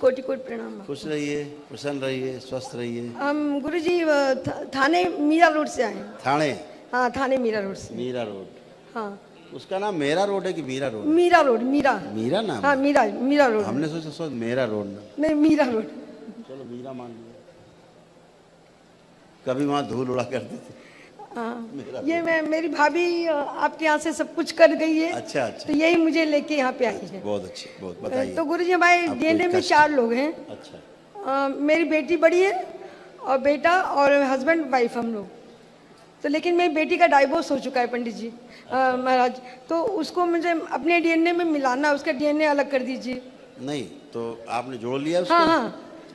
कोटि कोटि प्रणाम। खुश रहिए, प्रसन्न रहिए, स्वस्थ रहिए। हम गुरुजी थाने मीरा रोड से आए हैं। थाने? हाँ, थाने मीरा रोड से। मीरा रोड? हाँ। उसका नाम मेरा रोड है कि मीरा रोड? मीरा रोड। मीरा मीरा नाम? हाँ, मीरा मीरा रोड। हमने सोचा मेरा रोड ना। नहीं, मीरा रोड। चलो मीरा मान लिया। कभी वहाँ धूल उड़ा करती थी। हाँ, ये मेरी भाभी आपके यहाँ से सब कुछ कर गई है। अच्छा अच्छा। तो यही मुझे लेके यहाँ पे आई है। बहुत अच्छी, बहुत बताइए। तो गुरुजी हमारे डीएनए में 4 लोग हैं। अच्छा। मेरी बेटी बड़ी है और बेटा और हस्बैंड वाइफ हम लोग। तो लेकिन मेरी बेटी का डाइवोर्स हो चुका है पंडित जी। महाराज, तो उसको मुझे अपने डीएनए में मिलाना, उसका डीएनए अलग कर दीजिए। नहीं तो आपने जोड़ लिया उसको? हाँ हाँ,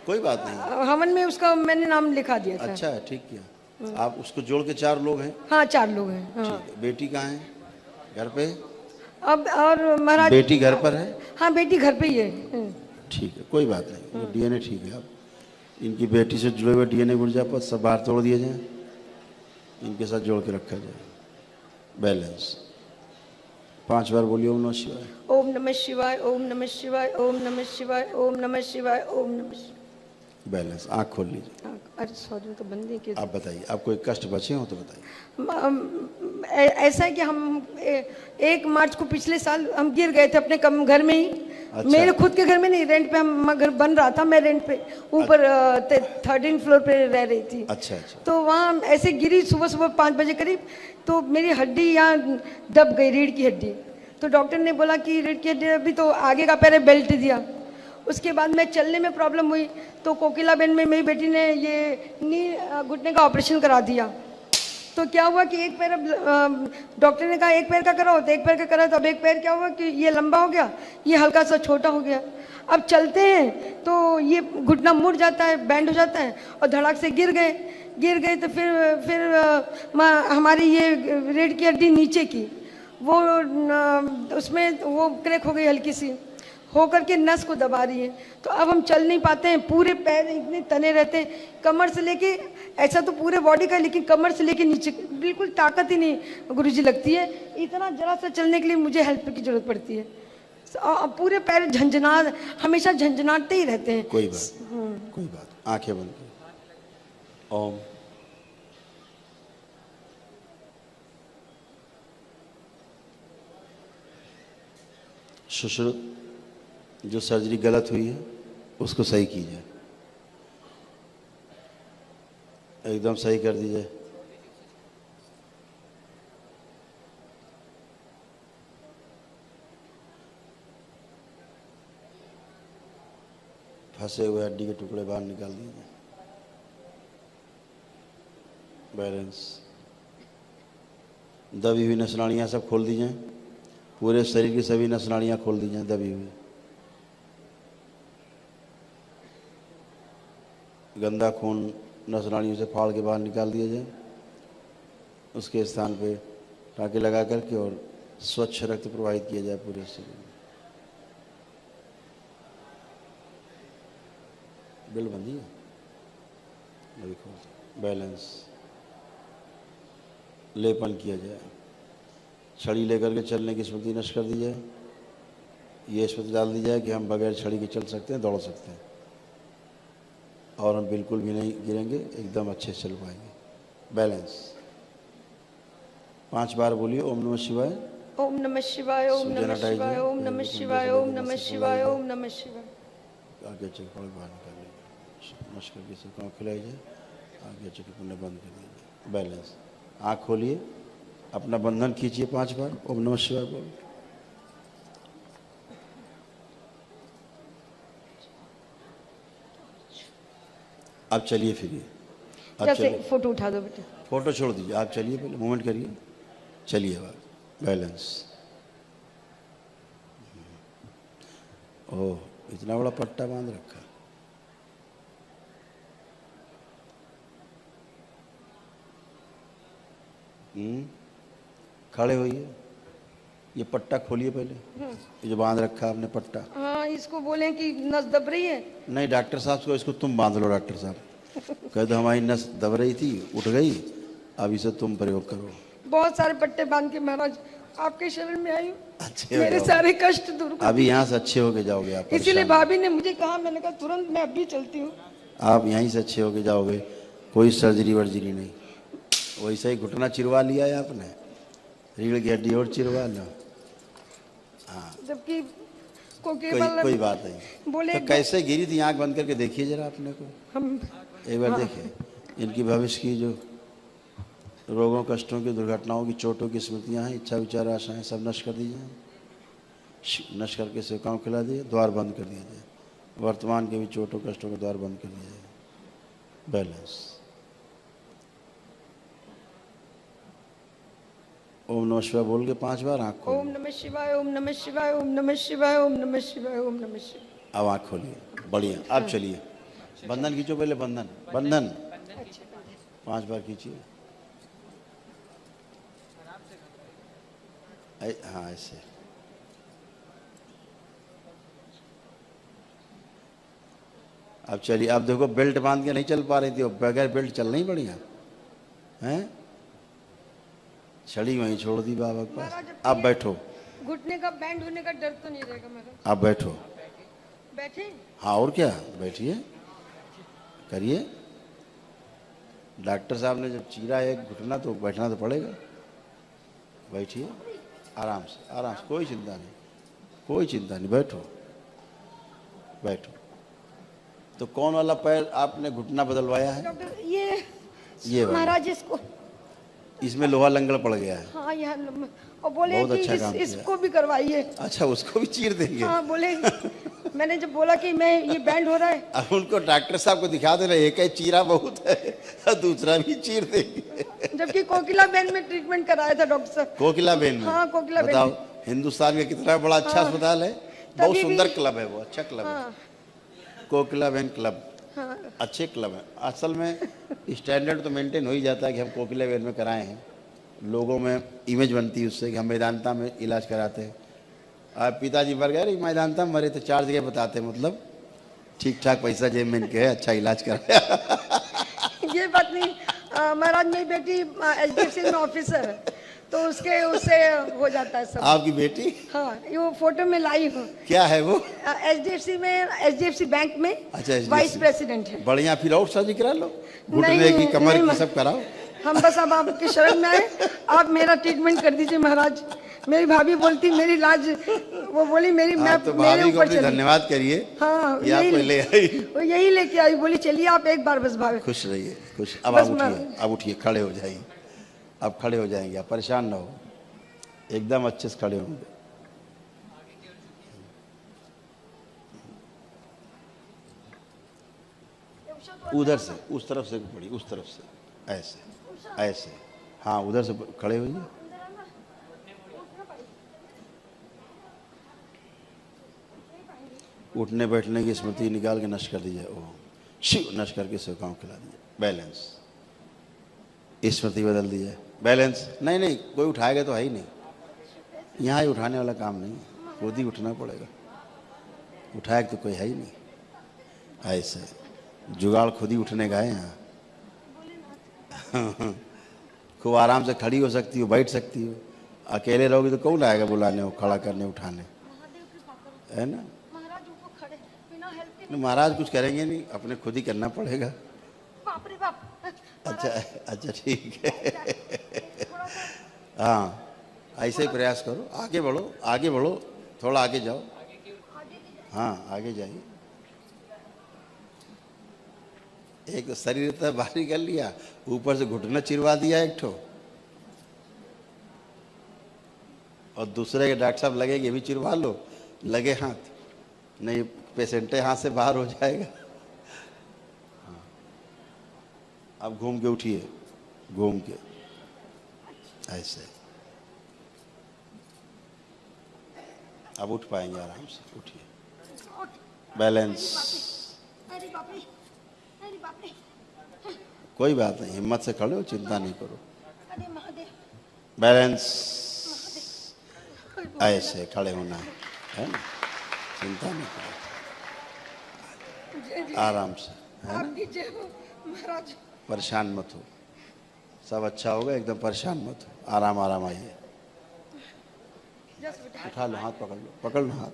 कोई बात नहीं, हवन में उसका मैंने नाम लिखा दिया था। अच्छा है, ठीक किया। आप उसको जोड़ के 4 लोग हैं? हाँ, 4 लोग हैं। हाँ। ठीक है। बेटी कहाँ है? घर पे? अब और महाराज, बेटी घर पर है? हाँ, बेटी घर पे ही है। ठीक है, कोई बात नहीं, डीएनए ठीक है। अब इनकी बेटी से जुड़े हुए डीएनए गुर्जा पर सब बाहर तोड़ दिए जाए, इनके साथ जोड़ के रखा जाए। बैलेंस 5 बार बोलिए ओम नमः शिवाय। ओम नमः शिवाय, ओम नमः शिवाय, ओम नमः शिवाय, ओम नमः शिवाय, ओम नमः शिवाय। बैलेंस। आँख खोल लीजिए। अरे सॉरी, तो बंद नहीं किया। आप बताइए, आप कोई कष्ट बचे हो तो बताइए। ऐसा है कि हम 1 मार्च को पिछले साल हम गिर गए थे अपने घर में ही। अच्छा। मेरे खुद के घर में नहीं, रेंट पे हम घर बन रहा था, मैं रेंट पे ऊपर 13 फ्लोर पे रह रही थी। अच्छा अच्छा। तो वहाँ ऐसे गिरी सुबह सुबह 5 बजे करीब, तो मेरी हड्डी यहाँ दब गई, रीढ़ की हड्डी। तो डॉक्टर ने बोला कि रीढ़ की हड्डी, अभी तो आगे का पैर बेल्ट दिया। उसके बाद मैं चलने में प्रॉब्लम हुई, तो कोकिलाबेन में मेरी बेटी ने ये घुटने का ऑपरेशन करा दिया। तो क्या हुआ कि एक पैर, डॉक्टर ने कहा एक पैर का कराओ, तो एक पैर का करा, तो अब एक पैर क्या हुआ कि ये लंबा हो गया, ये हल्का सा छोटा हो गया। अब चलते हैं तो ये घुटना मुड़ जाता है, बैंड हो जाता है, और धड़ाक से गिर गए। तो फिर हमारी ये रीढ़ की हड्डी नीचे की वो उसमें वो क्रैक हो गई, हल्की सी होकर के नस को दबा रही है। तो अब हम चल नहीं पाते हैं, पूरे पैर इतने तने रहते हैं, कमर से लेके, ऐसा तो पूरे बॉडी का, लेकिन कमर से लेके नीचे बिल्कुल ताकत ही नहीं गुरुजी लगती है। इतना जरा सा चलने के लिए मुझे हेल्प की जरूरत पड़ती है। पूरे पैर हमेशा झंझनाते ही रहते हैं। कोई बात। आंखें बंद करो। ओम। सुश्रुत, जो सर्जरी गलत हुई है उसको सही कीजिए, एकदम सही कर दीजिए। फंसे हुए हड्डी के टुकड़े बाहर निकाल दीजिए। बैलेंस। दबी हुई नसनाड़ियाँ सब खोल दी जाएं, पूरे शरीर की सभी नसनाड़ियाँ खोल दी जाएं दबी हुई। गंदा खून नसनाड़ियों से फाड़ के बाहर निकाल दिया जाए, उसके स्थान पे टाँके लगा करके और स्वच्छ रक्त प्रवाहित किया जाए पूरे शरीर में। बिल बंदी है, देखो। बैलेंस। लेपन किया जाए, छड़ी लेकर के चलने की स्मृति नष्ट कर दी जाए। ये स्मृति डाल दी जाए कि हम बगैर छड़ी के चल सकते हैं, दौड़ सकते हैं, और हम बिल्कुल भी नहीं गिरेंगे, एकदम अच्छे से चल पाएंगे। बैलेंस। 5 बार बोलिए ओम नमः शिवाय। ओम नमः शिवाय, ओम नमः शिवाय, ओम नमः शिवाय, ओम नमः शिवाय, ओम नमः शिवाय। आगे चल पड़ बाहर निकाल लीजिए, नमस्कार के सबको खिलाई जाए, आगे चल के पुण्य बंद कर दीजिए। बैलेंस। आँख खोलिए, अपना बंधन खींचिए 5 बार, ओम नमः शिवाय बोल। आप चलिए फिरिए। फोटो उठा दो बेटा। फोटो छोड़ दीजिए, आप चलिए, पहले मूवमेंट करिए, चलिए बात। बैलेंस। ओह, इतना बड़ा पट्टा बांध रखा। खड़े होइए, ये पट्टा खोलिए पहले, ये जो बांध रखा आपने पट्टा। हाँ, इसको बोले कि नस दब रही है। नहीं, डॉक्टर साहब को इसको तुम बांध लो। डॉक्टर साहब कह दो हमारी नस दब रही थी, उठ गई, अब इसे तुम प्रयोग करो। बहुत सारे पट्टे बांध के महाराज आपके शरण में आई हूँ, अच्छे हो मेरे जाओगे। सारे कष्ट दूर कर। अभी यहाँ से अच्छे होके जाओगे आप, इसीलिए परेशान भाभी ने मुझे कहा, मैंने कहा तुरंत मैं अभी चलती हूँ। आप यहीं से अच्छे होके जाओगे, कोई सर्जरी वर्जरी नहीं। वैसे ही घुटना चिरवा लिया है आपने, रीढ़ की हड्डी और चिरवा लो। जबकि कोई कोई बात नहीं। बोले तो कैसे गिरी थी, आंख बंद करके देखिए जरा अपने को, हम एक बार देखिए। इनकी भविष्य की जो रोगों, कष्टों की, दुर्घटनाओं की, चोटों की स्मृतियां हैं, इच्छा विचार आशाएं सब नष्ट कर दीजिए। नष्ट करके सेवकाओं खिला दिए, द्वार बंद कर दिए जाए। वर्तमान के भी चोटों कष्टों के द्वार बंद कर दिए जाए। बैलेंस। ओम नमः शिवाय बोल के 5 बार आँख खोलो। ओम नमः शिवाय, ओम नमः शिवाय, ओम नमः शिवाय, ओम नमः शिवाय, ओम नमः शिवाय। अब आँख खोलिए, बढ़िया। अब चलिए, बंधन खींचो पहले, बंधन बंधन 5 बार खींचिए। हाँ ऐसे। अब चलिए। अब देखो, बेल्ट बांध के नहीं चल पा रही थी, बगैर बेल्ट चल नहीं बढ़िया हैं। छड़ी वहीं छोड़ दी बाबा के पास। अब बैठो। घुटने का बैंड होने का डर तो नहीं रहेगा मेरा? अब बैठो। बैठे? हाँ और क्या, बैठिए, करिए। डॉक्टर साहब ने जब चीरा है घुटना तो बैठना तो पड़ेगा। बैठिए आराम से, आराम से, कोई चिंता नहीं, कोई चिंता नहीं, बैठो बैठो। तो कौन वाला पैर आपने घुटना बदलवाया है? डॉक्टर ये वाला। महाराज इसको, इसमें लोहा लंगड़ पड़ गया है। हाँ यहाँ और बोले बहुत कि अच्छा काम किया। इसको भी करवाइए। अच्छा, उसको भी चीर देंगे? हाँ बोले, मैंने जब बोला कि मैं ये बैंड हो रहा है, अब उनको डॉक्टर साहब को दिखा देना, एक ही चीरा बहुत है, दूसरा भी चीर देंगे। जबकि कोकिला बेन में ट्रीटमेंट कराया था डॉक्टर साहब। कोकिला बेन में? हाँ कोकिला बेन बताओ, में। हिंदुस्तान का कितना बड़ा अच्छा अस्पताल है, बहुत तभी सुंदर भी- क्लब है वो, अच्छा क्लब है हाँ कोकिला बेन क्लब। हाँ अच्छे क्लब है। असल में स्टैंडर्ड तो मेंटेन हो ही जाता है कि हम कोकिला बेन में कराए हैं, लोगों में इमेज बनती है उससे कि हम मेदांता में इलाज कराते हैं। आप पिताजी मर गए, मेदांता में मरे तो 4 जगह बताते हैं, मतलब ठीक ठाक पैसा जेब में इनके है, अच्छा इलाज कराया। ये बात नहीं। महाराज मेरी बेटी HDFC में ऑफिसर है, तो उससे हो जाता है सब। आपकी बेटी? हाँ ये वो फोटो में लाई हूँ। क्या है वो? HDFC बैंक में अच्छा, HDFC वाइस प्रेसिडेंट है। बढ़िया, फिर और शादी करा लो, घुटने नहीं, की, कमर नहीं, की, सब कराओ। हम बस अब आपकी शरण में आए, आप मेरा ट्रीटमेंट कर दीजिए महाराज। मेरी भाभी बोलती मेरी लाज, वो बोली मेरी मैं तो मेरे भाभी को ऊपर अपनी चली। धन्यवाद करिए। हाँ ये आपको ले आई। वो यही लेके आई, बोली चलिए आप एक बार बस भाभी। खुश रहिए, खुश। अब बस आप मैं- उठिए, अब उठिए, खड़े हो जाइए। अब खड़े हो जाएंगे, आप परेशान ना हो, एकदम अच्छे से खड़े होंगे। उधर से, उस तरफ से पड़ी, उस तरफ से, ऐसे ऐसे। हाँ उधर से खड़े होइए। उठने बैठने की स्मृति निकाल के नष्ट कर दीजिए। ओम शिव, नष्ट करके सेवकाओं खिला दीजिए। बैलेंस। स्मृति बदल दीजिए। बैलेंस। नहीं नहीं, कोई उठाएगा तो है ही नहीं, यहाँ ही उठाने वाला काम नहीं, खुद ही उठना पड़ेगा। उठाएगा तो कोई है ही नहीं। ऐसे जुगाड़ खुद ही उठने का है यहाँ। खूब आराम से खड़ी हो सकती हो, बैठ सकती हो। अकेले रहोगे तो कौन आएगा बुलाने, खड़ा करने, उठाने, है ना? महाराज कुछ करेंगे नहीं, अपने खुद ही करना पड़ेगा। बाप रे बाप। अच्छा अच्छा, ठीक है। हाँ ऐसे ही प्रयास करो, आगे बढ़ो, आगे बढ़ो, थोड़ा आगे जाओ। हाँ आगे जाइए। एक तो शरीर इतना भारी कर लिया, ऊपर से घुटना चिरवा दिया एक ठो, और दूसरे के डॉक्टर साहब लगे कि ये भी चिरवा लो, लगे हाथ, नहीं पेशेंट हाथ से बाहर हो जाएगा। हाँ। अब घूम के उठिए, घूम के ऐसे। अब उठ पाएंगे आराम से, उठिए। बैलेंस। कोई बात नहीं, हिम्मत से खड़े हो, चिंता नहीं करो। बैलेंस। ऐसे खड़े होना है ना, चिंता नहीं करो, आराम से, है ना? महाराज परेशान मत हो, सब अच्छा होगा, एकदम परेशान मत हो, आराम आराम आइए। उठा लो, हाथ पकड़ लो, पकड़ लो हाथ।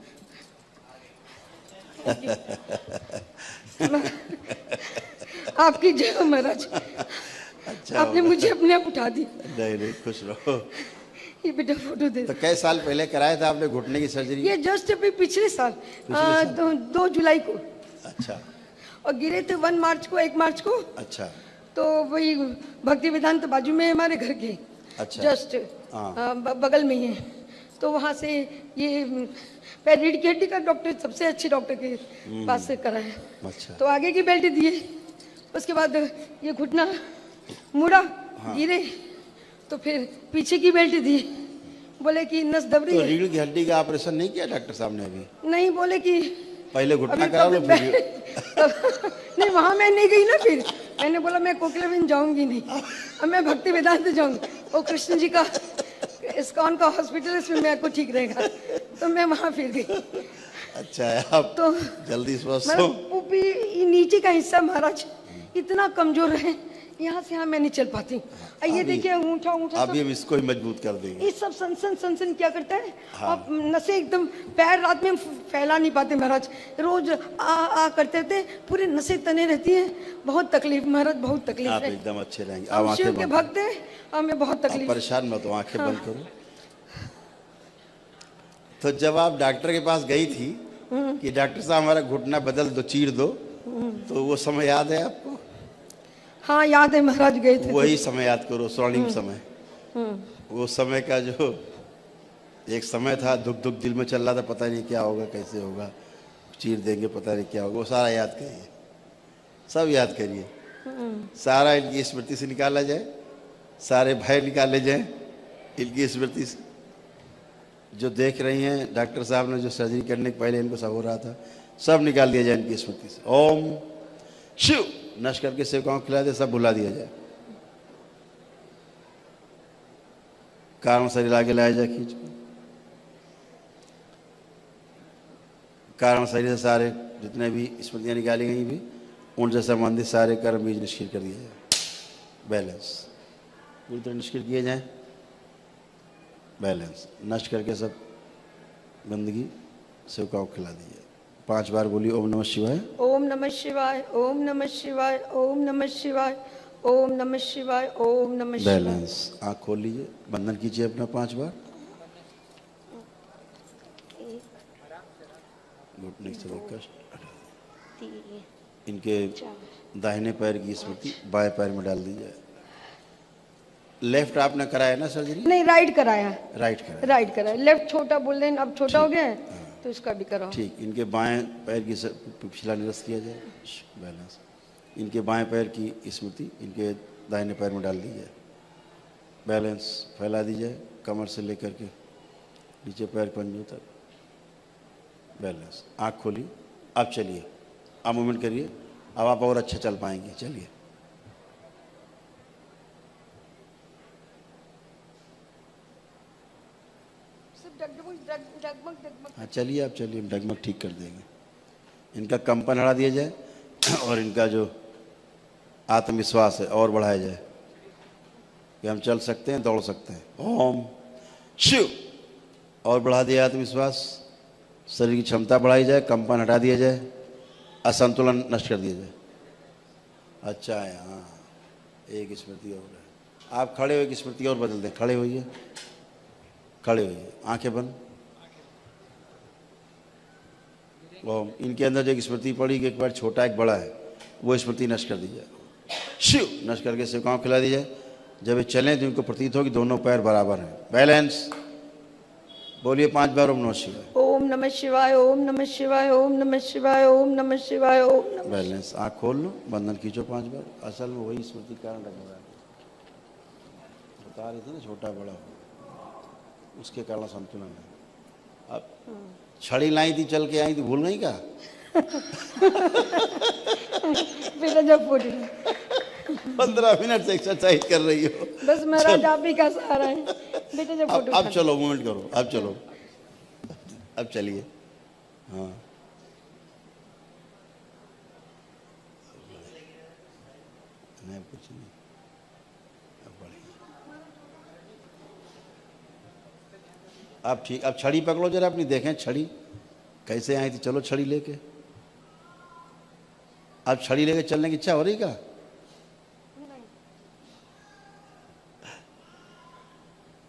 आपकी जय हो महाराज, अच्छा आपने होगा। मुझे अपने आप उठा दी। नहीं नहीं, खुश रहो। ये बेटा फोटो दे। तो कई साल पहले कराया था आपने घुटने की सर्जरी? ये जस्ट अभी पिछले साल पिछले साल? 2 जुलाई को, अच्छा और गिरे थे 1 मार्च को, 1 मार्च को। अच्छा तो वही भक्ति वेदांत बाजू में है हमारे घर के, अच्छा। जस्ट हाँ। बगल में ही है। तो वहाँ से ये पैर रीढ़ की हड्डी का डॉक्टर, सबसे अच्छे डॉक्टर के पास से कराया। अच्छा तो आगे की बेल्ट दिए, उसके बाद ये घुटना मुड़ा, गिरे, तो फिर पीछे की बेल्ट दी। बोले कि नस दब रही तो है। रीढ़ की हड्डी का ऑपरेशन नहीं किया डॉक्टर साहब ने अभी? नहीं, बोले कि पहले घुटना अभी करा लो तब फिर। नहीं, वहां मैं नहीं गई ना। फिर मैंने बोला मैं कोकिलाबेन जाऊंगी नहीं, अब मैं भक्ति वेदांत जाऊंगी। वो कृष्ण जी का इस्कॉन का हॉस्पिटल है, इसमें मेरे को ठीक रहेगा। तो मैं वहां फिर गई। अच्छा है, आप तो जल्दी स्वस्थ मेरा हो। ऊपरी ये नीचे का हिस्सा महाराज इतना कमजोर है, यहाँ से यहाँ मैं नहीं चल पाती हूँ। ये अभी- देखिए ऊँचा ऊँचा अभी हम इसको ही मजबूत कर देंगे। ये सब सनसन सनसन क्या करता है। हाँ। आप नसें एकदम, पैर रात में फैला नहीं पाते महाराज, रोज आ करते रहते, पूरे नसें तने रहती हैं। बहुत तकलीफ महाराज, बहुत तकलीफ आप है। एकदम अच्छे रहेंगे। आप हम शिव आंखें के बंद भक्त हैं, हमें बहुत करो। आप तकलीफ। परेशान मत हो, आंखें बंद करो। तो जब आप डॉक्टर के पास गई थी कि डॉक्टर साहब हमारा घुटना बदल दो, चीर दो, तो वो समय याद है आपको? हाँ याद है महाराज, गए थे। वही समय याद करो, स्वर्णिम समय। वो समय का जो एक समय था, दुख दुख दिल में चल रहा था, पता नहीं क्या होगा, कैसे होगा, चीर देंगे, पता नहीं क्या होगा, वो सारा याद करिए, सब याद करिए। सारा इनकी स्मृति से निकाला जाए, सारे भय निकाले जाए इनकी स्मृति से। जो देख रही हैं डॉक्टर साहब ने जो सर्जरी करने के पहले इनको सब हो रहा था, सब निकाल दिया जाए इनकी स्मृति से। ओम शिव नश करके सेवकाओं को खिला दे, सब भुला दिया जाए। कारण शरीर आगे लाया जाए, खींच को। कारण शरीर से सारे जितने भी स्मृतियाँ निकाली गई भी, उनसे संबंधित सारे कर्म बीज निष्क्रिय कर दिए जाए। बैलेंस पूरी तरह निष्क्रिय किए जाएं। बैलेंस नष्ट करके सब गंदगी सेवकाओं को खिला दीजिए। 5 बार बोलिए ओम नमः शिवाय। ओम नमः शिवाय, ओम नमः शिवाय, ओम नमः शिवाय, ओम नमः शिवाय, ओम नमः शिवाय। बैलेंस आँख खोल लीजिए, बंधन कीजिए अपना 5 बार। घुटने से कोई कष्ट हटा दीजिए। इनके दाहिने पैर की स्मृति बाएं पैर में डाल दी जाए। लेफ्ट आपने कराया ना सर्जरी? नहीं, राइट कराया। राइट कराया। राइट कराया, लेफ्ट छोटा बोल रहे हैं, अब छोटा हो गया है, तो इसका भी कराओ। ठीक। इनके बाएं पैर की पिछला निरस्त किया जाए। बैलेंस इनके बाएं पैर की स्मृति इनके दाहिने पैर में डाल दी जाए। बैलेंस फैला दी जाए कमर से लेकर के नीचे पैर पंजों तक। बैलेंस आँख खोली। अब चलिए, अब मूवमेंट करिए, अब आप और अच्छा चल पाएंगे। चलिए, हाँ चलिए, आप चलिए, हम डगमग ठीक कर देंगे। इनका कंपन हटा दिया जाए और इनका जो आत्मविश्वास है और बढ़ाया जाए कि हम चल सकते हैं, दौड़ सकते हैं। ओम शिव और बढ़ा दिया आत्मविश्वास। शरीर की क्षमता बढ़ाई जाए, कंपन हटा दिया जाए, असंतुलन नष्ट कर दिया जाए। अच्छा है, हाँ एक स्मृति और है। आप खड़े हो, एक स्मृति और बदल दें। खड़े होइए, खड़े होइए, आंखें बंद। ओम इनके अंदर जो एक स्मृति पड़ी कि एक बार छोटा एक बड़ा है, वो स्मृति नष्ट कर दी जाए। शिव नष्ट करके सेवकाओं को खिला दी जाए। जब ये चलें तो इनको प्रतीत हो कि दोनों पैर बराबर हैं। बैलेंस बोलिए 5 बार ओम नमः शिवाय। ओम नमः शिवाय, ओम नमः शिवाय, ओम नमः शिवाय, ओम नमः शिवाय, ओम नमः। बैलेंस आँख खोल लो, बंधन खींचो 5 बार। असल में वही स्मृति के कारण लग रहा है, बता रहे थे ना, छोटा बड़ा हो, उसके कारण संतुलन है। अब छड़ी लाई थी, चल के आई थी, भूल गई क्या? बेटा जब फोटो 15 मिनट से एक्सरसाइज कर रही हो। बस महाराज आप ही का सहारा है। बेटा जब फोटो अब चलो, मूवमेंट करो, अब चलो, अब चलिए। हाँ नहीं, कुछ नहीं, अब बढ़िया। अब ठीक, अब छड़ी पकड़ो जरा अपनी, देखें छड़ी कैसे आई थी। चलो छड़ी लेके, अब छड़ी लेके चलने की इच्छा हो रही क्या?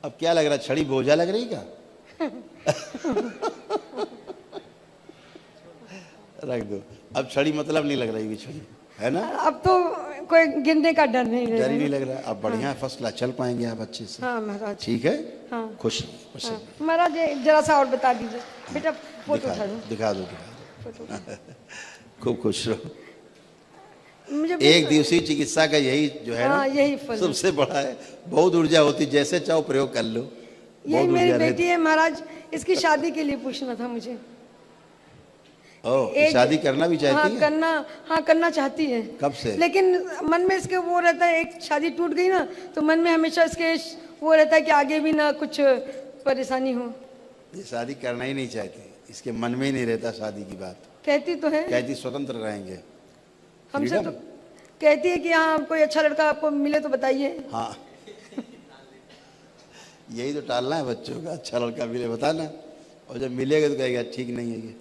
अब क्या लग रहा है, छड़ी बोझा लग रही क्या? रख दो, अब छड़ी मतलब नहीं लग रही होगी छड़ी, है ना? अब तो कोई गिरने का डर नहीं डर रहा। ही नहीं लग रहा। अब बढ़िया फर्स्ट क्लास चल पाएंगे आप अच्छे से। हाँ महाराज। ठीक है, हाँ खुश खुश हाँ। महाराज ये जरा सा और बता दीजिए बेटा, फोटो दिखा उठा दो दो। दिखा दो दिखा फोटो दो। खूब खुश रहो। मुझे एक दिवसीय चिकित्सा का यही जो है ना, हाँ, यही फल है। सबसे बड़ा है। बहुत ऊर्जा होती, जैसे चाहो प्रयोग कर लो। ये बहुत मेरी ऊर्जा बेटी रहती। है महाराज, इसकी शादी के लिए पूछना था मुझे। ओह, एक- शादी करना भी हाँ चाहती है? करना चाहती है। कब से? लेकिन मन में इसके वो रहता है, एक शादी टूट गई ना तो मन में हमेशा इसके वो रहता है कि आगे भी ना कुछ परेशानी हो। ये शादी करना ही नहीं चाहती, इसके मन में ही नहीं रहता शादी की बात। कहती तो है, कहती स्वतंत्र रहेंगे, हमसे तो freedom। कहती है कि हाँ कोई अच्छा लड़का आपको मिले तो बताइए। हाँ, यही तो टालना है बच्चों का, अच्छा लड़का मिले बताना, और जब मिलेगा तो कहेगा ठीक नहीं है ये।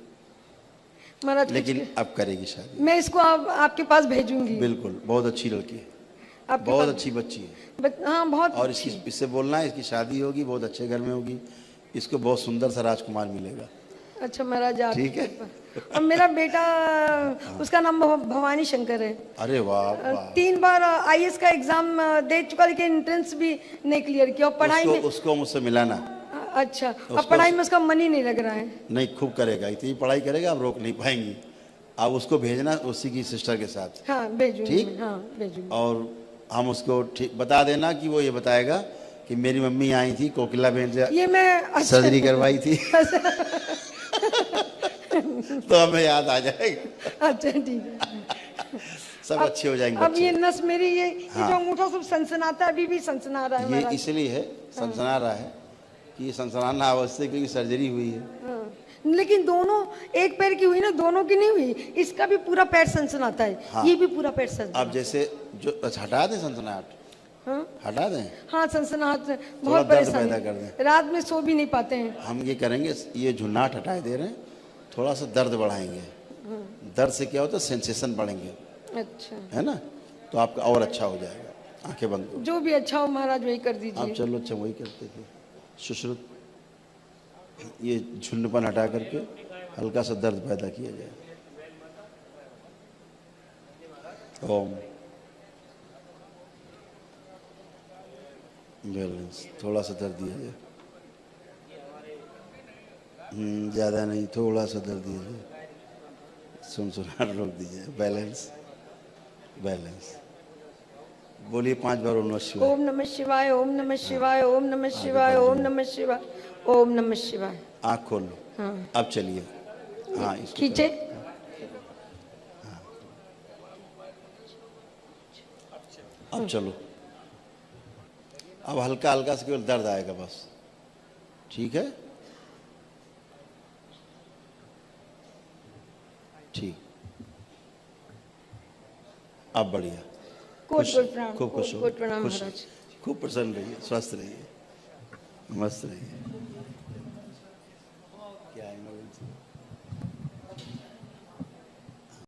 महाराज लेकिन अब करेगी शादी, मैं इसको आपके पास भेजूंगी। बिल्कुल। बहुत अच्छी लड़की है, आपके बहुत पास- अच्छी बच्ची है। हाँ बहुत और अच्छी। इसकी, इससे बोलना है इसकी शादी होगी, बहुत अच्छे घर में होगी, इसको बहुत सुंदर सा राजकुमार मिलेगा। अच्छा महाराज आप ठीक है। और मेरा बेटा, उसका नाम भवानी शंकर है। अरे वाह वाह। 3 बार आईएएस का एग्जाम दे चुका, लेकिन एंट्रेंस भी नहीं क्लियर किया। और पढ़ाई में उसको मुझसे मिलाना। अच्छा, अब पढ़ाई में उसका मन ही नहीं लग रहा है। नहीं, खूब करेगा, इतनी पढ़ाई करेगा, आप रोक नहीं पाएंगी। आप उसको भेजना उसी की सिस्टर के साथ, हाँ भेजूंगी ठीक? मैं, हाँ भेजूंगी। और हम उसको ठीक बता देना कि वो ये बताएगा कि मेरी मम्मी आई थी कोकिला बहन से, ये मैं सर्जरी करवाई थी। तो हमें याद आ जाएगा, अच्छा ठीक है। सब अच्छे हो जाएंगे अब ये बच्चे। नस मेरी ये हाँ। जो अंगूठा सब सनसनाता है, अभी भी सनसना रहा है ये महाराज। इसलिए है, सनसना रहा है कि ये सनसनाना आवश्यक, क्योंकि सर्जरी हुई है। हाँ। लेकिन दोनों, एक पैर की हुई ना, दोनों की नहीं हुई। इसका भी पूरा पैर सनसनाता है। हाँ। ये भी पूरा पैर सनसनाता अब जैसे जो, अच्छा हटा दें सनसनाहट, हाँ हटा दें, हाँ सनसनाहट से थोड़ा बहुत दर्द परेशानी पैदा कर दें। रात में सो भी नहीं पाते हैं। हम ये करेंगे, ये झुन्नाट हटाए दे रहे हैं, थोड़ा सा दर्द बढ़ाएंगे। दर्द से क्या होता है, सेंसेशन बढ़ेंगे, अच्छा, है ना? तो आपका और अच्छा हो जाएगा। आंखें बंद करो। जो भी अच्छा हो महाराज वही कर आप दीजिए। चलो, अच्छा वही करते थे। सुश्रुत, ये झुंडपन हटा करके हल्का सा दर्द पैदा किया जाए। ओम। बैलेंस, थोड़ा सा दर्द दिया जाए। ज़्यादा नहीं, थोड़ा सा दर्द दिया जाए। सुनसुनाहट रोक दीजिए। Balance, balance. बोलिए 5 बार ओम नमः शिवाय। ओम नमः शिवाय, ओम नमः शिवाय, ओम नमः शिवाय, ओम नमः शिवाय, ओम नमः शिवाय। आँख खोल लो। हाँ अब चलिए, हाँ इसको खींचे। अब चलो। अब हल्का हल्का से केवल दर्द आएगा बस, ठीक है? ठीक, अब बढ़िया। कोट कोट प्रणाम, खूब खुश हो, कोट प्रणाम खुश, महाराज। खूब प्रसन्न रहिए, स्वस्थ रहिए, मस्त रहिए।